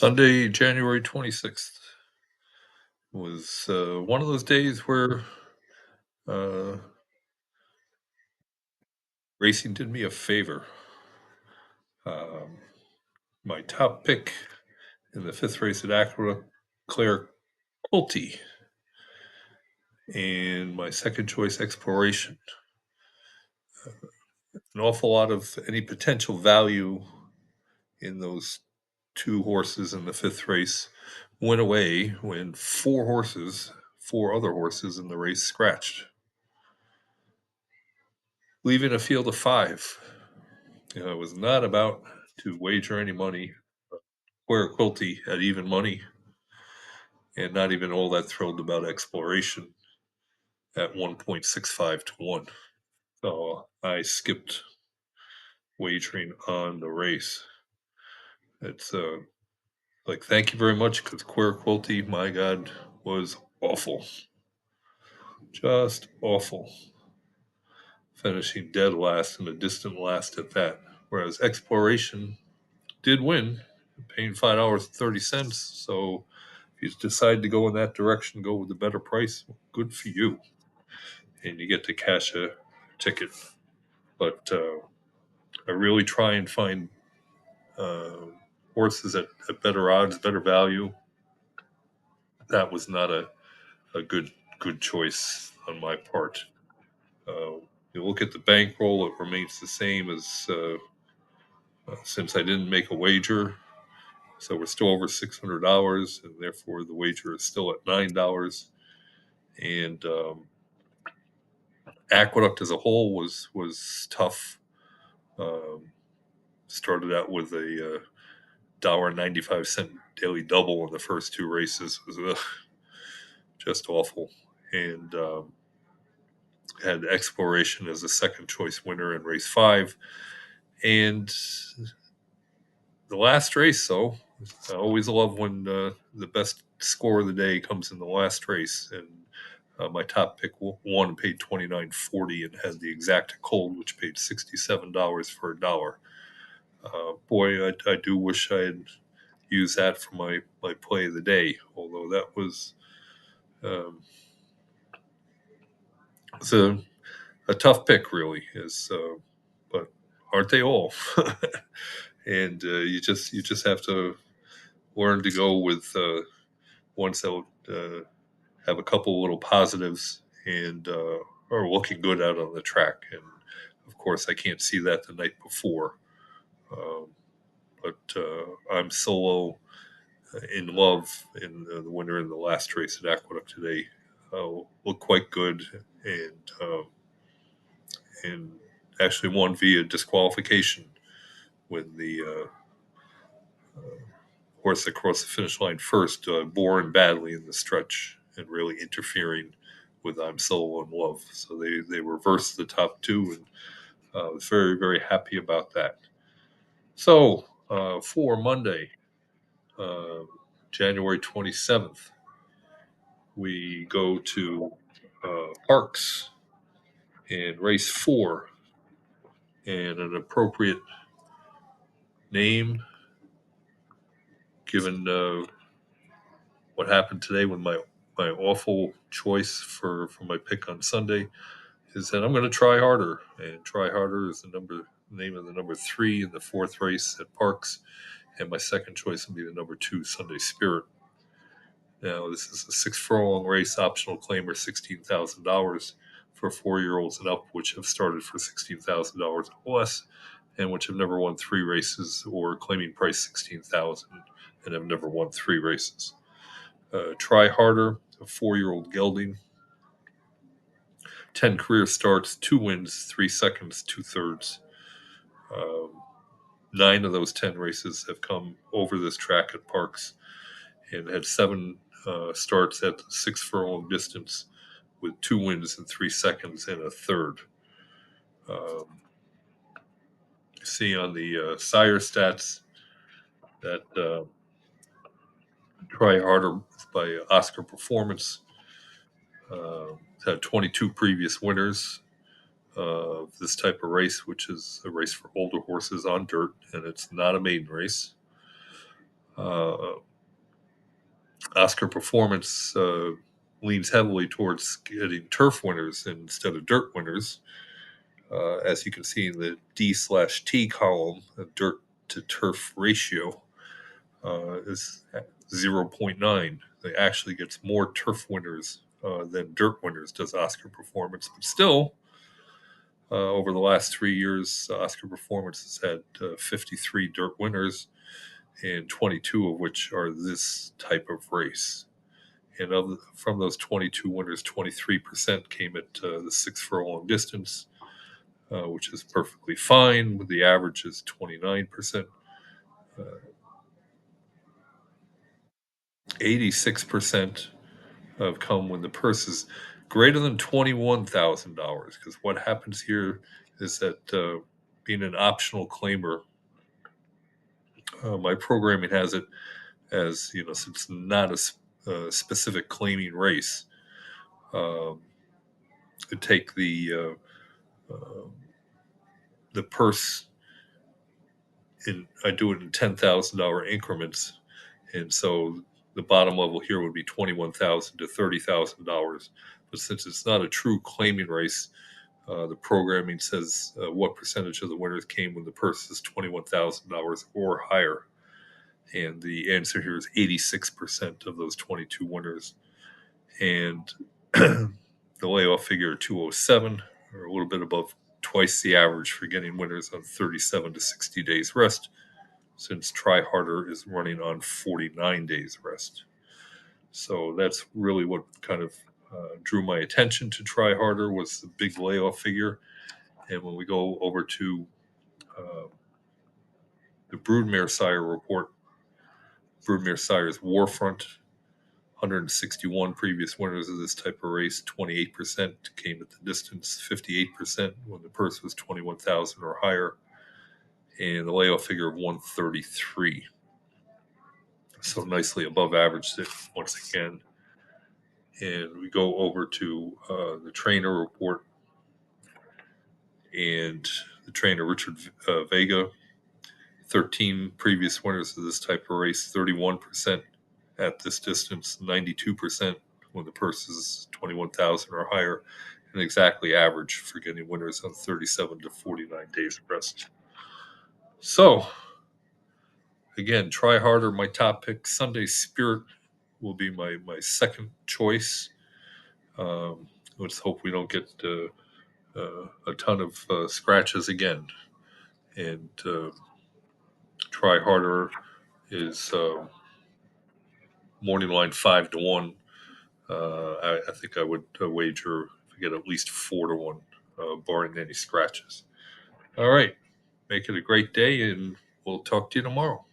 Sunday, January 26th was one of those days where uh, racing did me a favor. Um, my top pick in the fifth race at Aqueduct, Claire Quilty, and my second choice, Exploration. An awful lot of any potential value in those two horses in the fifth race went away when four other horses in the race scratched, leaving a field of five. It was not about to wager any money. Claire Quilty had even money and not even all that thrilled about Exploration at 1.65 to 1. So I skipped wagering on the race. It's like, thank you very much, because Claire Quilty, my God, was awful. Just awful. Finishing dead last and a distant last at that. Whereas Exploration did win, paying $5.30. So if you decide to go in that direction, go with the better price, good for you. And you get to cash a ticket. But I really try and find uh, horses at better odds, better value. That was not a good choice on my part. You look at the bankroll; it remains the same as since I didn't make a wager. So we're still over $600, and therefore the wager is still at $9. And Aqueduct as a whole was tough. Um, Started out with a $1.95 daily double in the first two races. It was just awful. And had Exploration as a second choice winner in race 5. And the last race, though, I always love when the best score of the day comes in the last race. And my top pick won and paid $29.40 and had the exact cold, which paid $67 for a dollar. Boy, I do wish I had used that for my play of the day, although that was it's a tough pick, really. But aren't they all? And you just have to learn to go with ones that have a couple little positives and are looking good out on the track. And of course, I can't see that the night before. Um, but I'm solo in love in the winner in the last race at Aqueduct today. Looked quite good and um, and actually won via disqualification when the horse that crossed the finish line first bore in badly in the stretch and really interfering with I'm Solo in Love. So they reversed the top two, and I was very, very happy about that. So for Monday, uh, January 27th, we go to PARX and race 4, and an appropriate name given what happened today with my awful choice for my pick on Sunday is that I'm going to try harder, and try harder is the name of the number 3 in the fourth race at PARX, and my second choice will be the number 2 Sunday Spirit. Now this is a 6 furlong race, optional claimer $16,000 for 4-year-olds and up, which have started for $16,000 or less, and which have never won 3 races or claiming price $16,000 and have never won 3 races. Try harder, a 4-year-old gelding, 10 career starts, 2 wins, 3 seconds, 2/3. Um, 9 of those 10 races have come over this track at PARX, and had 7 starts at the 6 furlong distance with 2 wins in 3 seconds and a third. Um, See on the sire stats that Try Harder by Oscar Performance had 22 previous winners of this type of race, which is a race for older horses on dirt, and it's not a maiden race. Uh, Oscar Performance leans heavily towards getting turf winners instead of dirt winners. As you can see in the D/T column, the dirt to turf ratio is 0.9. It actually gets more turf winners than dirt winners, does Oscar Performance. But still, over the last 3 years, Oscar Performance has had 53 dirt winners, and 22 of which are this type of race. And from those 22 winners, 23% came at the 6 furlong distance, which is perfectly fine. The average is 29%. 86% have come when the purse is greater than $21,000. Because what happens here is that being an optional claimer, my programming has it as, since it's not a specific claiming race, um, to take the purse in. I do it in $10,000 increments, and so the bottom level here would be $21,000 to $30,000. But since it's not a true claiming race, the programming says what percentage of the winners came when the purse is $21,000 or higher, and the answer here is 86% of those 22 winners. And the layoff figure 207, or a little bit above twice the average for getting winners on 37 to 60 days rest, since Try Harder is running on 49 days rest. So that's really what kind of drew my attention to Try Harder, was the big layoff figure. And when we go over to uh, the broodmare sire report, broodmare sire's Warfront, 161 previous winners of this type of race, 28% came at the distance, 58% when the purse was 21,000 or higher, and the layoff figure of 133. So nicely above average once again. And we go over to the trainer report, and the trainer Richard Vega, 13 previous winners of this type of race, 31% at this distance, 92% when the purse is 21,000 or higher, and exactly average for getting winners on 37 to 49 days of rest. So, again, Try Harder, my top pick. Sunday Spirit will be my second choice. Let's hope we don't get a ton of scratches again. And Try Harder is morning line 5-1. I think I would wager if we get at least 4-1, barring any scratches. All right. Make it a great day, and we'll talk to you tomorrow.